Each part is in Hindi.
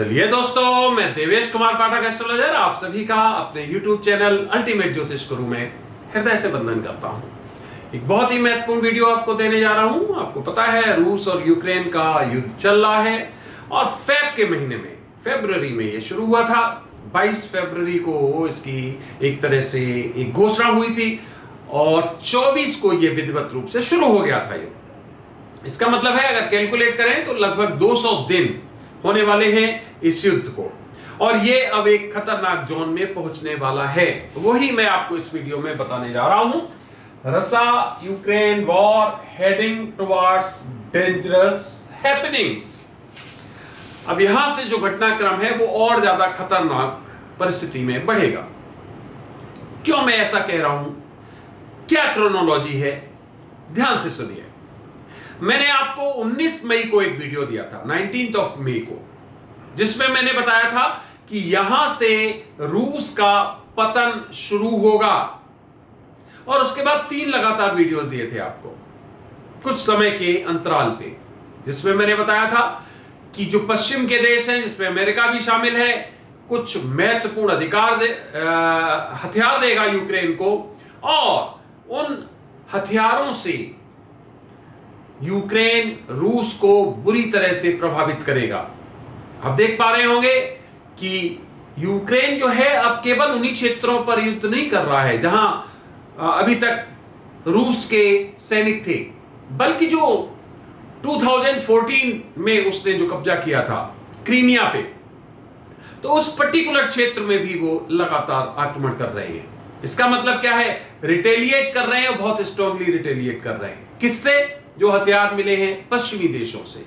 चलिए दोस्तों, मैं देवेश कुमार पाठक एस्ट्रोलॉजर आप सभी का अपने YouTube चैनल अल्टीमेट ज्योतिष गुरु में हृदय से वंदन करता हूं। एक बहुत ही महत्वपूर्ण वीडियो आपको देने जा रहा हूं। आपको पता है रूस और यूक्रेन का युद्ध चल रहा है और फेब के महीने में, फरवरी में ये शुरू हुआ था। 22 फरवरी को इसकी एक तरह से एक घोषणा हुई थी और 24 को ये विधिवत रूप से शुरू हो गया था। ये इसका मतलब है अगर कैलकुलेट करें तो लगभग 200 दिन होने वाले हैं इस युद्ध को, और ये अब एक खतरनाक जोन में पहुंचने वाला है। वही मैं आपको इस वीडियो में बताने जा रहा हूं। Russia Ukraine war heading towards dangerous happenings. अब यहां से जो घटनाक्रम है वो और ज्यादा खतरनाक परिस्थिति में बढ़ेगा। क्यों मैं ऐसा कह रहा हूं, क्या क्रोनोलॉजी है, ध्यान से सुनिए। मैंने आपको 19 मई को एक वीडियो दिया था, 19th of May को, जिसमें मैंने बताया था कि यहां से रूस का पतन शुरू होगा, और उसके बाद 3 लगातार वीडियोस दिए थे आपको कुछ समय के अंतराल पे, जिसमें मैंने बताया था कि जो पश्चिम के देश हैं, जिसमें अमेरिका भी शामिल है, कुछ महत्वपूर्ण हथियार देगा यूक्रेन को, और उन हथियारों से यूक्रेन रूस को बुरी तरह से प्रभावित करेगा। आप देख पा रहे होंगे कि यूक्रेन जो है अब केवल उन्हीं क्षेत्रों पर युद्ध नहीं कर रहा है जहां अभी तक रूस के सैनिक थे, बल्कि जो 2014 में उसने जो कब्जा किया था क्रीमिया पे, तो उस पर्टिकुलर क्षेत्र में भी वो लगातार आक्रमण कर रहे हैं। इसका मतलब क्या है, रिटेलिएट कर रहे हैं, बहुत स्ट्रांगली रिटेलिएट कर रहे हैं। किससे? जो हथियार मिले हैं पश्चिमी देशों से,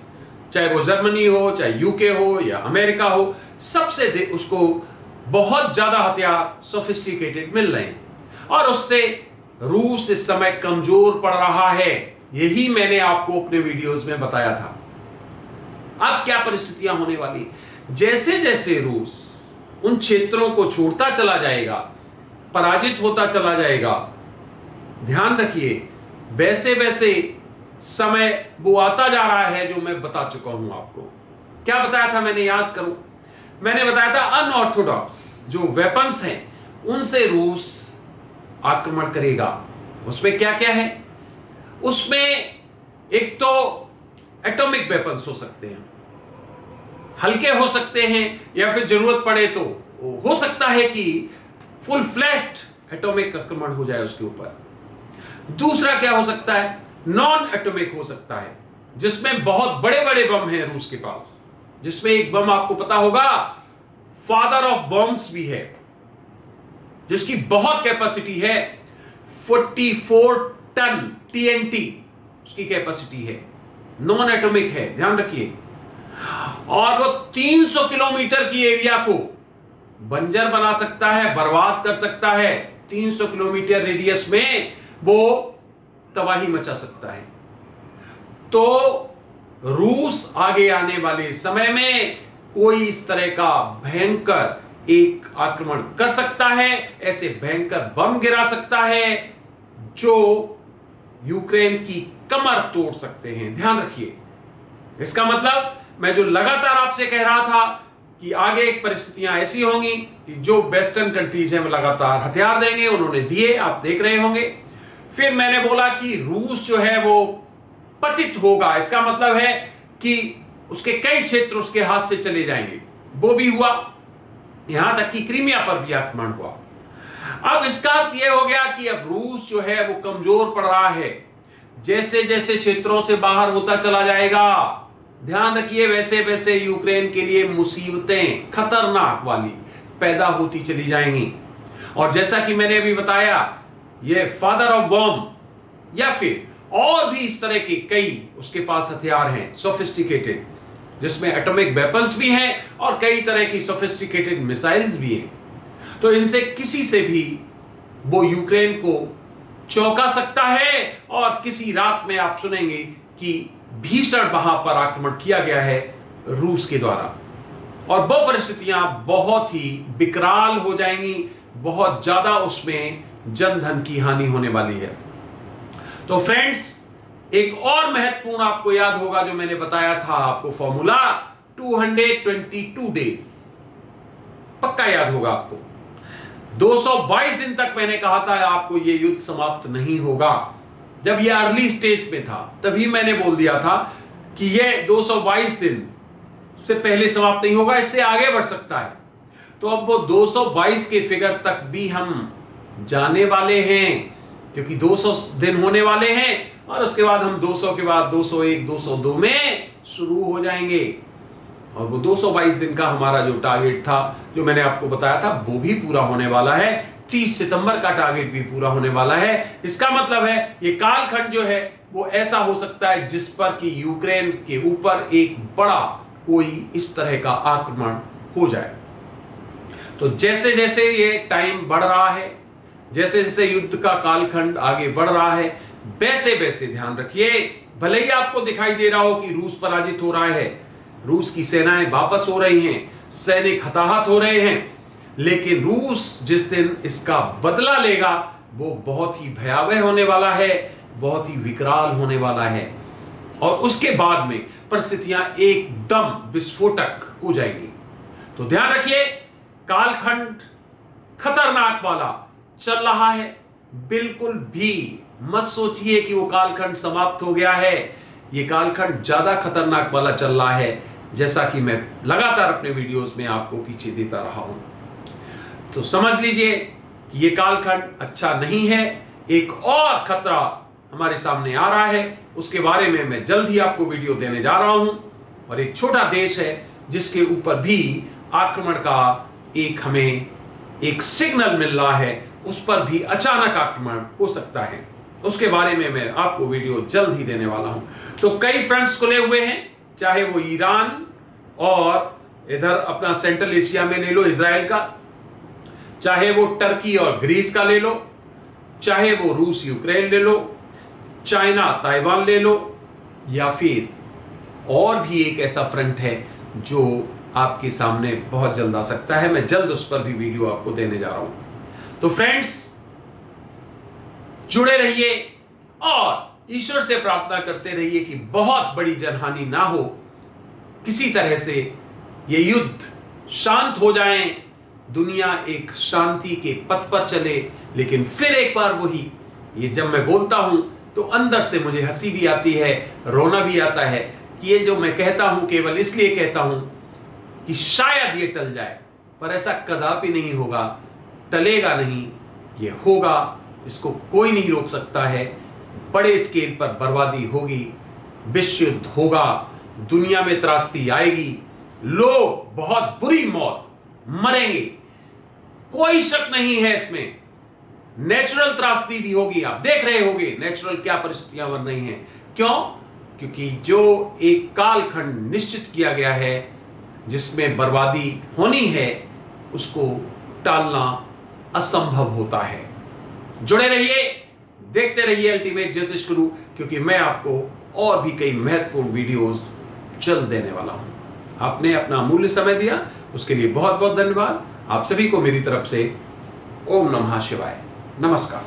चाहे वो जर्मनी हो, चाहे यूके हो या अमेरिका हो, सबसे उसको बहुत ज्यादा हथियार सोफिस्टिकेटेड मिल रहे हैं, और उससे रूस इस समय कमजोर पड़ रहा है। यही मैंने आपको अपने वीडियोस में बताया था। अब क्या परिस्थितियां होने वाली, जैसे जैसे रूस उन क्षेत्रों को छोड़ता चला जाएगा, पराजित होता चला जाएगा, ध्यान रखिए वैसे वैसे समय वो आता जा रहा है जो मैं बता चुका हूं आपको। क्या बताया था मैंने, याद करो, मैंने बताया था अनऑर्थोडॉक्स जो वेपन्स हैं उनसे रूस आक्रमण करेगा। उसमें क्या क्या है, उसमें एक तो एटॉमिक वेपन्स हो सकते हैं, हल्के हो सकते हैं, या फिर जरूरत पड़े तो हो सकता है कि फुल फ्लैश्ड एटॉमिक आक्रमण हो जाए उसके ऊपर। दूसरा क्या हो सकता है, नॉन एटॉमिक हो सकता है, जिसमें बहुत बड़े बड़े बम हैं रूस के पास, जिसमें एक बम आपको पता होगा फादर ऑफ बॉम्ब्स भी है, जिसकी बहुत कैपेसिटी है, 44 टन TNT उसकी कैपेसिटी है, नॉन एटॉमिक है, ध्यान रखिए। और वो 300 किलोमीटर की एरिया को बंजर बना सकता है, बर्बाद कर सकता है। 300 किलोमीटर रेडियस में वो तबाही मचा सकता है। तो रूस आगे आने वाले समय में कोई इस तरह का भयंकर एक आक्रमण कर सकता है, ऐसे भयंकर बम गिरा सकता है जो यूक्रेन की कमर तोड़ सकते हैं। ध्यान रखिए, इसका मतलब मैं जो लगातार आपसे कह रहा था कि आगे एक परिस्थितियां ऐसी होंगी कि जो वेस्टर्न कंट्रीज हैं वो लगातार हथियार देंगे, उन्होंने दिए, आप देख रहे होंगे। फिर मैंने बोला कि रूस जो है वो पतित होगा, इसका मतलब है कि उसके कई क्षेत्र उसके हाथ से चले जाएंगे। वो भी हुआ, यहां तक कि क्रीमिया पर भी आक्रमण हुआ। अब इसका अर्थ यह हो गया कि अब रूस जो है वो कमजोर पड़ रहा है, जैसे जैसे क्षेत्रों से बाहर होता चला जाएगा। ध्यान रखिए वैसे वैसे यूक्रेन के लिए मुसीबतें खतरनाक वाली पैदा होती चली जाएंगी। और जैसा कि मैंने अभी बताया, ये फादर ऑफ बॉम्ब या फिर और भी इस तरह के कई उसके पास हथियार हैं सोफिस्टिकेटेड, जिसमें एटॉमिक वेपन्स भी हैं और कई तरह की सोफिस्टिकेटेड मिसाइल्स भी हैं। तो इनसे किसी से भी वो यूक्रेन को चौंका सकता है, और किसी रात में आप सुनेंगे कि भीषण वहां पर आक्रमण किया गया है रूस के द्वारा, और वो परिस्थितियां बहुत ही विकराल हो जाएंगी, बहुत ज्यादा उसमें जन धन की हानि होने वाली है। तो फ्रेंड्स, एक और महत्वपूर्ण आपको याद होगा जो मैंने बताया था आपको फॉर्मूला, 222 डेज, पक्का याद होगा आपको। 222 दिन तक मैंने कहा था आपको ये युद्ध समाप्त नहीं होगा। जब ये अर्ली स्टेज पे था तभी मैंने बोल दिया था कि ये 222 दिन से पहले समाप्त नहीं होगा, इससे आगे बढ़ सकता है। तो अब वो 222 के फिगर तक भी हम जाने वाले हैं, क्योंकि 200 दिन होने वाले हैं और उसके बाद हम 200 के बाद 201, 202 में शुरू हो जाएंगे। और वो 222 दिन का हमारा जो टारगेट था, जो मैंने आपको बताया था, वो भी पूरा होने वाला है। 30 सितंबर का टारगेट भी पूरा होने वाला है। इसका मतलब है ये कालखंड जो है वो ऐसा हो सकता है जिस पर कि यूक्रेन के ऊपर एक बड़ा कोई इस तरह का आक्रमण हो जाए। तो जैसे जैसे ये टाइम बढ़ रहा है, जैसे जैसे युद्ध का कालखंड आगे बढ़ रहा है, वैसे वैसे ध्यान रखिए, भले ही आपको दिखाई दे रहा हो कि रूस पराजित हो रहा है, रूस की सेनाएं वापस हो रही हैं, सैनिक हताहत हो रहे हैं, लेकिन रूस जिस दिन इसका बदला लेगा वो बहुत ही भयावह होने वाला है, बहुत ही विकराल होने वाला है। और उसके बाद में परिस्थितियां एकदम विस्फोटक हो जाएंगी। तो ध्यान रखिए, कालखंड खतरनाक वाला चल रहा है। बिल्कुल भी मत सोचिए कि वो कालखंड समाप्त हो गया है। ये कालखंड ज्यादा खतरनाक वाला चल रहा है, जैसा कि मैं लगातार अपने वीडियोस में आपको पीछे देता रहा हूं। तो समझ लीजिए कि ये कालखंड अच्छा नहीं है। एक और खतरा हमारे सामने आ रहा है, उसके बारे में मैं जल्द ही आपको वीडियो देने जा रहा हूं। और एक छोटा देश है जिसके ऊपर भी आक्रमण का हमें एक सिग्नल मिल रहा है, उस पर भी अचानक आक्रमण हो सकता है। उसके बारे में मैं आपको वीडियो जल्द ही देने वाला हूं। तो कई फ्रंट्स खुले हुए हैं, चाहे वो ईरान और इधर अपना सेंट्रल एशिया में ले लो इजराइल का, चाहे वो टर्की और ग्रीस का ले लो, चाहे वो रूस यूक्रेन ले लो, चाइना ताइवान ले लो, या फिर और भी एक ऐसा फ्रंट है जो आपके सामने बहुत जल्द आ सकता है। मैं जल्द उस पर भी वीडियो आपको देने जा रहा हूं। तो फ्रेंड्स, जुड़े रहिए और ईश्वर से प्रार्थना करते रहिए कि बहुत बड़ी जनहानि ना हो, किसी तरह से ये युद्ध शांत हो जाए, दुनिया एक शांति के पथ पर चले। लेकिन फिर एक बार वही, ये जब मैं बोलता हूं तो अंदर से मुझे हंसी भी आती है, रोना भी आता है कि ये जो मैं कहता हूं केवल इसलिए कहता हूं कि शायद ये टल जाए, पर ऐसा कदापि नहीं होगा, टलेगा नहीं, ये होगा, इसको कोई नहीं रोक सकता है। बड़े स्केल पर बर्बादी होगी, विश्व युद्ध होगा, दुनिया में त्रासदी आएगी, लोग बहुत बुरी मौत मरेंगे, कोई शक नहीं है इसमें। नेचुरल त्रासदी भी होगी, आप देख रहे होंगे नेचुरल क्या परिस्थितियां बन रही हैं। क्यों? क्योंकि जो एक कालखंड निश्चित किया गया है जिसमें बर्बादी होनी है, उसको टालना असंभव होता है। जुड़े रहिए, देखते रहिए अल्टीमेट ज्योतिष गुरु, क्योंकि मैं आपको और भी कई महत्वपूर्ण वीडियोस जल्द देने वाला हूं। आपने अपना अमूल्य समय दिया, उसके लिए बहुत बहुत धन्यवाद। आप सभी को मेरी तरफ से ओम नमः शिवाय, नमस्कार।